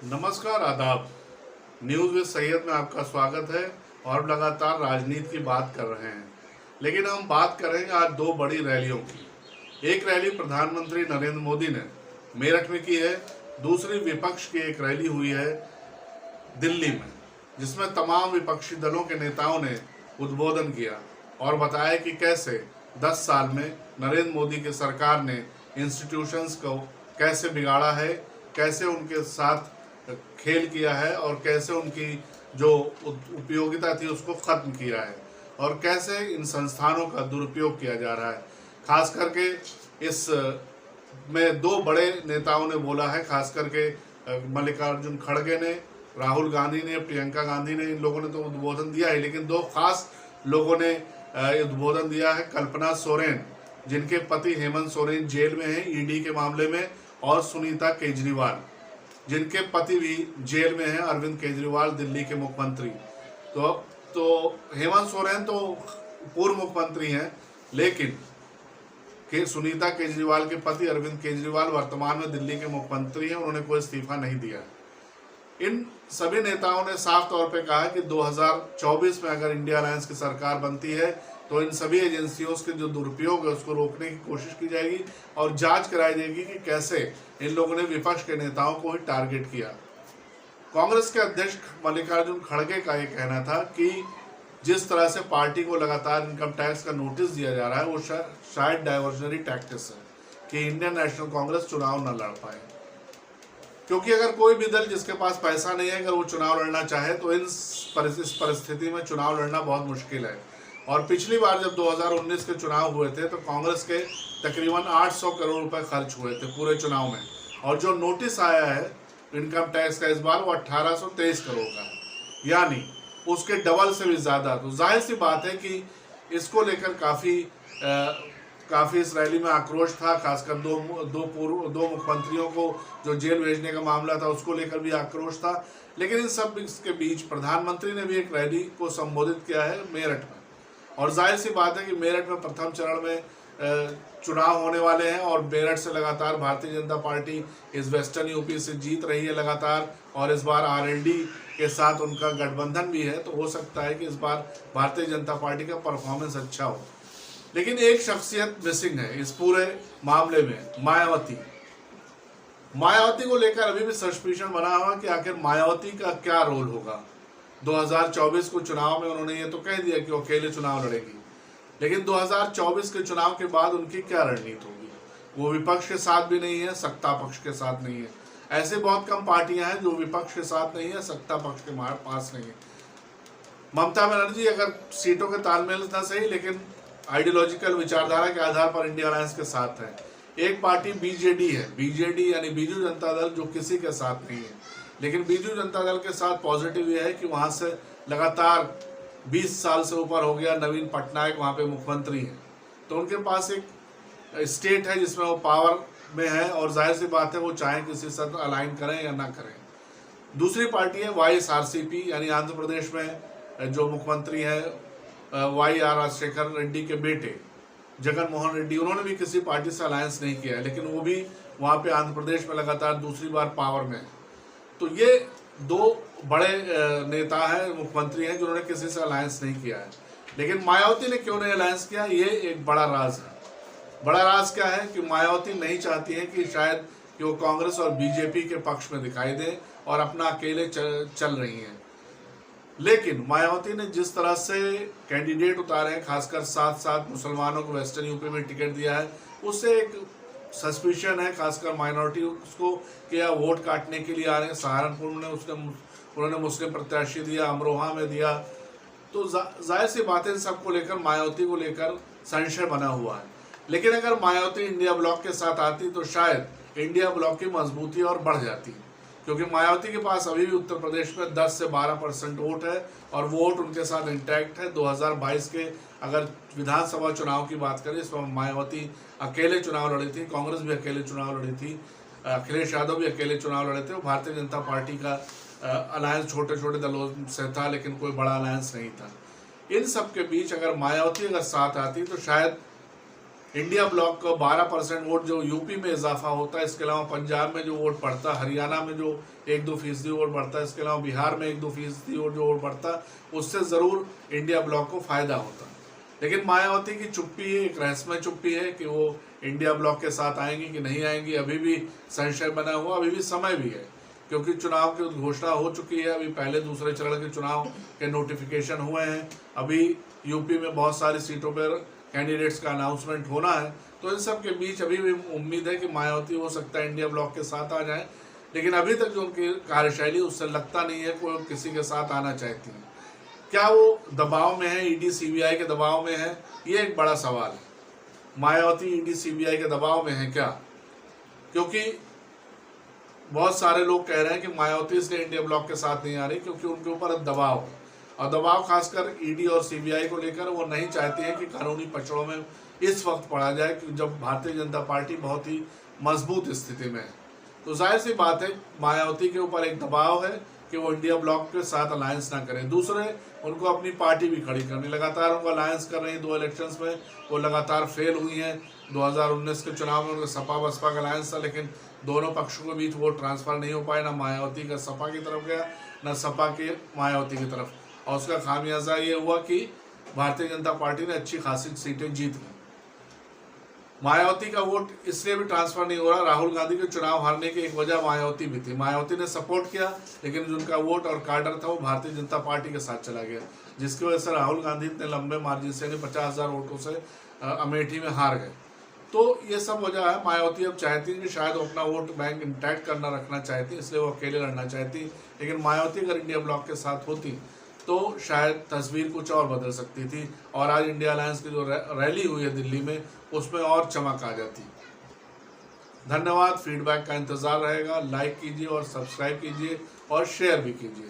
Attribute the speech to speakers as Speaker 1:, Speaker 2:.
Speaker 1: नमस्कार, आदाब। News with Syed में आपका स्वागत है और लगातार राजनीति की बात कर रहे हैं। लेकिन हम बात करेंगे आज दो बड़ी रैलियों की। एक रैली प्रधानमंत्री नरेंद्र मोदी ने मेरठ में की है, दूसरी विपक्ष की एक रैली हुई है दिल्ली में, जिसमें तमाम विपक्षी दलों के नेताओं ने उद्बोधन किया और बताया कि कैसे 10 साल में नरेंद्र मोदी की सरकार ने इंस्टीट्यूशंस को कैसे बिगाड़ा है, कैसे उनके साथ खेल किया है और कैसे उनकी जो उपयोगिता थी उसको खत्म किया है और कैसे इन संस्थानों का दुरुपयोग किया जा रहा है। खास करके इस में दो बड़े नेताओं ने बोला है, खास करके मल्लिकार्जुन खड़गे ने, राहुल गांधी ने, प्रियंका गांधी ने, इन लोगों ने तो उद्बोधन दिया है, लेकिन दो खास लोगों ने उद्बोधन दिया है। कल्पना सोरेन, जिनके पति हेमंत सोरेन जेल में हैं ईडी के मामले में, और सुनीता केजरीवाल, जिनके पति भी जेल में हैं, अरविंद केजरीवाल दिल्ली के मुख्यमंत्री। तो हेमंत सोरेन तो पूर्व मुख्यमंत्री हैं, लेकिन सुनीता केजरीवाल के पति अरविंद केजरीवाल वर्तमान में दिल्ली के मुख्यमंत्री हैं, उन्होंने कोई इस्तीफा नहीं दिया। इन सभी नेताओं ने साफ तौर पे कहा कि 2024 में अगर इंडिया अलायंस की सरकार बनती है तो इन सभी एजेंसियों के जो दुरुपयोग है उसको रोकने की कोशिश की जाएगी और जांच कराई जाएगी कि कैसे इन लोगों ने विपक्ष के नेताओं को ही टारगेट किया। कांग्रेस के अध्यक्ष मल्लिकार्जुन खड़गे का ये कहना था कि जिस तरह से पार्टी को लगातार इनकम टैक्स का नोटिस दिया जा रहा है वो शायद डाइवर्जनरी टैक्टिक्स है कि इंडियन नेशनल कांग्रेस चुनाव न लड़ पाए, क्योंकि अगर कोई भी दल जिसके पास पैसा नहीं है अगर वो चुनाव लड़ना चाहे तो इस परिस्थिति में चुनाव लड़ना बहुत मुश्किल है। और पिछली बार जब 2019 के चुनाव हुए थे तो कांग्रेस के तकरीबन 800 करोड़ रुपए खर्च हुए थे पूरे चुनाव में, और जो नोटिस आया है इनकम टैक्स का इस बार वो 1823 करोड़ का है, यानी उसके डबल से भी ज़्यादा। तो जाहिर सी बात है कि इसको लेकर काफ़ी इस रैली में आक्रोश था, खासकर दो मुख्यमंत्रियों को जो जेल भेजने का मामला था उसको लेकर भी आक्रोश था। लेकिन इन सब के बीच प्रधानमंत्री ने भी एक रैली को संबोधित किया है मेरठ में, और जाहिर सी बात है कि मेरठ में प्रथम चरण में चुनाव होने वाले हैं और मेरठ से लगातार भारतीय जनता पार्टी इस वेस्टर्न यूपी से जीत रही है लगातार, और इस बार आरएलडी के साथ उनका गठबंधन भी है, तो हो सकता है कि इस बार भारतीय जनता पार्टी का परफॉर्मेंस अच्छा हो। लेकिन एक शख्सियत मिसिंग है इस पूरे मामले में, मायावती को लेकर अभी भी सस्पिशन बना हुआ कि आखिर मायावती का क्या रोल होगा। 2024 को चुनाव में उन्होंने ये तो कह दिया कि वो अकेले चुनाव लड़ेगी, लेकिन 2024 के चुनाव के बाद उनकी क्या रणनीति होगी। वो विपक्ष के साथ भी नहीं है, सत्ता पक्ष के साथ नहीं है। ऐसे बहुत कम पार्टियां हैं जो विपक्ष के साथ नहीं है, सत्ता पक्ष के पास नहीं है। ममता बनर्जी अगर सीटों के तालमेल न सही लेकिन आइडियोलॉजिकल विचारधारा के आधार पर इंडिया अलायंस के साथ है। एक पार्टी बीजेडी है, बीजेडी यानी बीजू जनता दल, जो किसी के साथ नहीं है। लेकिन बीजू जनता दल के साथ पॉजिटिव यह है कि वहाँ से लगातार 20 साल से ऊपर हो गया नवीन पटनायक वहाँ पे मुख्यमंत्री हैं, तो उनके पास एक स्टेट है जिसमें वो पावर में है, और जाहिर सी बात है वो चाहे किसी से अलाइन करें या ना करें। दूसरी पार्टी है YSRCP, यानी आंध्र प्रदेश में जो मुख्यमंत्री है YR राजशेखर रेड्डी के बेटे जगन मोहन रेड्डी, उन्होंने भी किसी पार्टी से अलायंस नहीं किया है, लेकिन वो भी वहाँ पे आंध्र प्रदेश में लगातार दूसरी बार पावर में है। तो ये दो बड़े नेता हैं, मुख्यमंत्री हैं, जिन्होंने किसी से अलायंस नहीं किया है। लेकिन मायावती ने क्यों नहीं अलायंस किया, ये एक बड़ा राज है। बड़ा राज क्या है कि मायावती नहीं चाहती है कि शायद कि वो कांग्रेस और बीजेपी के पक्ष में दिखाई दे और अपना अकेले चल रही हैं। लेकिन मायावती ने जिस तरह से कैंडिडेट उतारे हैं, खासकर 7 मुसलमानों को वेस्टर्न यूपी में टिकट दिया है, उससे एक सस्पिशन है खासकर माइनॉरिटी को कि या वोट काटने के लिए आ रहे हैं। सहारनपुर में उन्होंने मुस्लिम प्रत्याशी दिया, अमरोहा में दिया, तो जाहिर सी बात है इन सबको लेकर मायावती को लेकर संशय बना हुआ है। लेकिन अगर मायावती इंडिया ब्लॉक के साथ आती तो शायद इंडिया ब्लॉक की मजबूती और बढ़ जाती, क्योंकि मायावती के पास अभी भी उत्तर प्रदेश में 10 से 12% वोट है और वोट उनके साथ इंटैक्ट है। 2022 के अगर विधानसभा चुनाव की बात करें, इसमें मायावती अकेले चुनाव लड़ी थी, कांग्रेस भी अकेले चुनाव लड़ी थी, अखिलेश यादव भी अकेले चुनाव लड़े थे, और भारतीय जनता पार्टी का अलायंस छोटे छोटे दलों से था, लेकिन कोई बड़ा अलायंस नहीं था। इन सब के बीच अगर मायावती अगर साथ आती तो शायद इंडिया ब्लॉक का 12% वोट जो यूपी में इजाफा होता है, इसके अलावा पंजाब में जो वोट पड़ता है, हरियाणा में जो 1-2% वोट बढ़ता है, इसके अलावा बिहार में 1-2% वोट जो वोट बढ़ता है, उससे ज़रूर इंडिया ब्लॉक को फायदा होता है। लेकिन मायावती की चुप्पी है, एक रहस्यमय चुप्पी है कि वो इंडिया ब्लॉक के साथ आएंगी कि नहीं आएंगी, अभी भी संशय बना हुआ, अभी भी समय भी है, क्योंकि चुनाव की घोषणा हो चुकी है। अभी पहले दूसरे चरण के चुनाव के नोटिफिकेशन हुए हैं, अभी यूपी में बहुत सारी सीटों पर कैंडिडेट्स का अनाउंसमेंट होना है। तो इन सब के बीच अभी भी उम्मीद है कि मायावती हो सकता है इंडिया ब्लॉक के साथ आ जाए, लेकिन अभी तक जो उनकी कार्यशैली उससे लगता नहीं है कोई किसी के साथ आना चाहती है। क्या वो दबाव में है, ईडी सीबीआई के दबाव में है, ये एक बड़ा सवाल है। मायावती ईडी सीबीआई के दबाव में है क्या? क्योंकि बहुत सारे लोग कह रहे हैं कि मायावती इसलिए इंडिया ब्लॉक के साथ नहीं आ रही क्योंकि उनके ऊपर दबाव है, और दबाव खासकर ईडी और सीबीआई को लेकर वो नहीं चाहती है कि कानूनी पचड़ों में इस वक्त पड़ा जाए कि जब भारतीय जनता पार्टी बहुत ही मजबूत स्थिति में है। तो जाहिर सी बात है मायावती के ऊपर एक दबाव है कि वो इंडिया ब्लॉक के साथ अलायंस ना करें। दूसरे, उनको अपनी पार्टी भी खड़ी करनी, लगातार उनको अलायंस कर रही है। 2 इलेक्शंस में वो लगातार फेल हुई हैं। 2019 के चुनाव में उनका सपा बसपा का अलायंस था, लेकिन दोनों पक्षों के बीच वोट ट्रांसफर नहीं हो पाए, ना मायावती का सपा की तरफ गया, ना सपा के मायावती की तरफ, और उसका खामियाजा ये हुआ कि भारतीय जनता पार्टी ने अच्छी खासी सीटें जीत ली। मायावती का वोट इसलिए भी ट्रांसफर नहीं हो रहा, राहुल गांधी के चुनाव हारने की एक वजह मायावती भी थी। मायावती ने सपोर्ट किया, लेकिन जिनका वोट और कार्डर था वो भारतीय जनता पार्टी के साथ चला गया, जिसकी वजह से राहुल गांधी इतने लंबे मार्जिन से 50,000 वोटों से अमेठी में हार गए। तो ये सब वजह है। मायावती अब चाहती है कि शायद वो अपना वोट बैंक इंटैक्ट करना रखना चाहती, इसलिए वो अकेले लड़ना चाहती। लेकिन मायावती अगर इंडिया ब्लॉक के साथ होती तो शायद तस्वीर कुछ और बदल सकती थी, और आज इंडिया अलायंस की जो रैली हुई है दिल्ली में, उसमें और चमक आ जाती। धन्यवाद। फीडबैक का इंतज़ार रहेगा। लाइक कीजिए और सब्सक्राइब कीजिए और शेयर भी कीजिए।